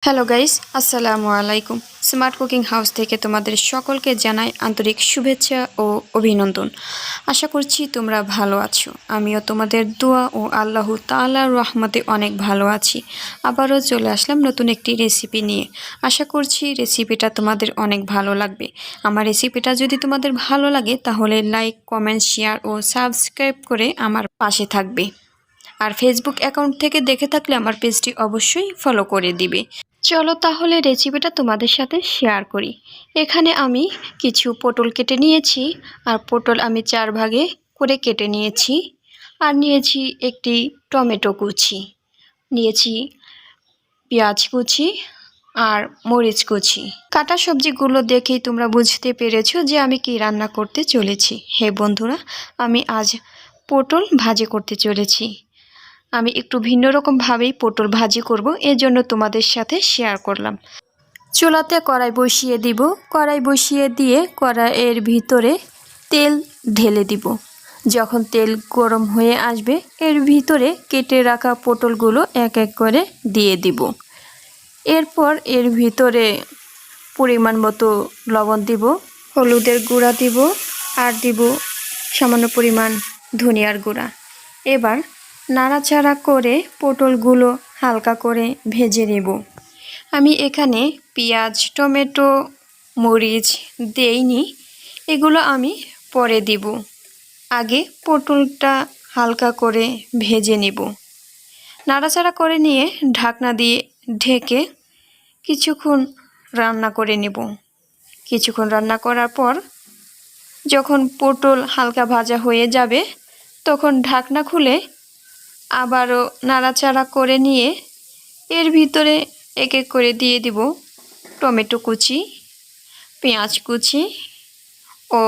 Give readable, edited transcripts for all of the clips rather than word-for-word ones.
Hello guys, আসসালামু আলাইকুম। Smart cooking house থেকে তোমাদের সকলকে জানাই আন্তরিক শুভেচ্ছা ও অভিনন্দন। আশা করছি তোমরা ভালো আছো। আমিও তোমাদের দোয়া ও আল্লাহ তাআলার রহমতে অনেক ভালো আছি। আবারও চলে আসলাম নতুন একটি রেসিপি নিয়ে। আশা করছি রেসিপিটা তোমাদের অনেক ভালো লাগবে। আমার রেসিপিটা যদি তোমাদের ভালো লাগে তাহলে লাইক, কমেন্ট, শেয়ার ও সাবস্ক্রাইব করে আমার পাশে থাকবে। আর ফেসবুক অ্যাকাউন্ট থেকে দেখে থাকলে আমার পেজটি অবশ্যই ফলো করে দিবে। চলো তাহলে রেসিপিটা তোমাদের সাথে শেয়ার করি। এখানে আমি কিছু পটল কেটে নিয়েছি, আর পটল আমি 4 ভাগে করে কেটে নিয়েছি। আর নিয়েছি একটি টমেটো কুচি, নিয়েছি পেঁয়াজ কুচি আর মরিচ কুচি। কাটা সবজিগুলো দেখেই তোমরা বুঝতে পেরেছো যে আমি কি রান্না করতে চলেছি। হে বন্ধুরা, আমি আজ পটল ভাজি করতে চলেছি। আমি একটু ভিন্ন রকমভাবেই পটল ভাজি করব, এজন্য তোমাদের সাথে শেয়ার করলাম। চুলাতে কড়াই বসিয়ে দিব। কড়াই বসিয়ে দিয়ে কড়াইয়ের ভিতরে তেল ঢেলে দিব। যখন তেল গরম হয়ে আসবে এর ভিতরে কেটে রাখা পটলগুলো এক এক করে দিয়ে দিব। এরপর এর ভিতরে পরিমাণ মতো লবণ দিব, হলুদের গুঁড়া দিব, আর দিব সামান্য পরিমাণ ধনিয়ার গুঁড়া। এবার নাড়াচাড়া করে পটলগুলো হালকা করে ভেজে নেব। আমি এখানে পেঁয়াজ, টমেটো, মরিচ দেইনি, এগুলো আমি পরে দিব। আগে পটলটা হালকা করে ভেজে নেব। নাড়াচাড়া করে নিয়ে ঢাকনা দিয়ে ঢেকে কিছুক্ষণ রান্না করে নেব। কিছুক্ষণ রান্না করার পর যখন পটল হালকা ভাজা হয়ে যাবে তখন ঢাকনা খুলে আবারও নাড়াচাড়া করে নিয়ে এর ভিতরে এক এক করে দিয়ে দিব টমেটো কুচি, পেঁয়াজ কুচি ও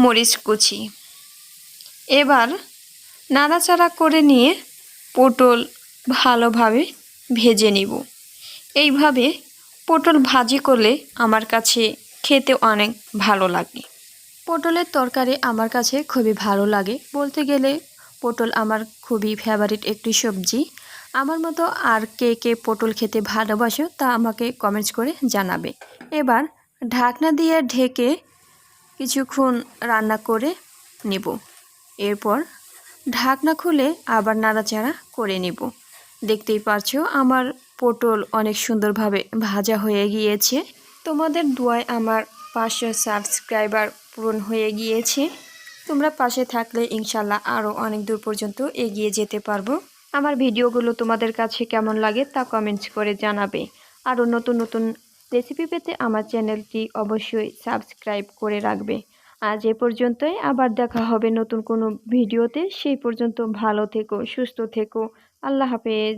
মরিচ কুচি। এবার নাড়াচাড়া করে নিয়ে পটল ভালোভাবে ভেজে নিব। এইভাবে পটল ভাজি করলে আমার কাছে খেতে অনেক ভালো লাগে। পটলের তরকারি আমার কাছে খুবই ভালো লাগে। বলতে গেলে পটল আমার খুবই ফেভারিট একটি সবজি। আমার মতো আর কে কে পটল খেতে ভালোবাসো তা আমাকে কমেন্টস করে জানাবে। এবার ঢাকনা দিয়ে ঢেকে কিছুক্ষণ রান্না করে নেব। এরপর ঢাকনা খুলে আবার নাড়াচাড়া করে নেব। দেখতেই পাচ্ছো আমার পটল অনেক সুন্দরভাবে ভাজা হয়ে গিয়েছে। তোমাদের দোয়ায় আমার 500 সাবস্ক্রাইবার পূরণ হয়ে গিয়েছে। তোমরা পাশে থাকলে ইনশাল্লাহ আরও অনেক দূর পর্যন্ত এগিয়ে যেতে পারবো। আমার ভিডিওগুলো তোমাদের কাছে কেমন লাগে তা কমেন্টস করে জানাবে। আরও নতুন নতুন রেসিপি পেতে আমার চ্যানেলটি অবশ্যই সাবস্ক্রাইব করে রাখবে। আজ এ পর্যন্তই, আবার দেখা হবে নতুন কোনো ভিডিওতে। সেই পর্যন্ত ভালো থেকো, সুস্থ থেকো। আল্লাহ হাফেজ।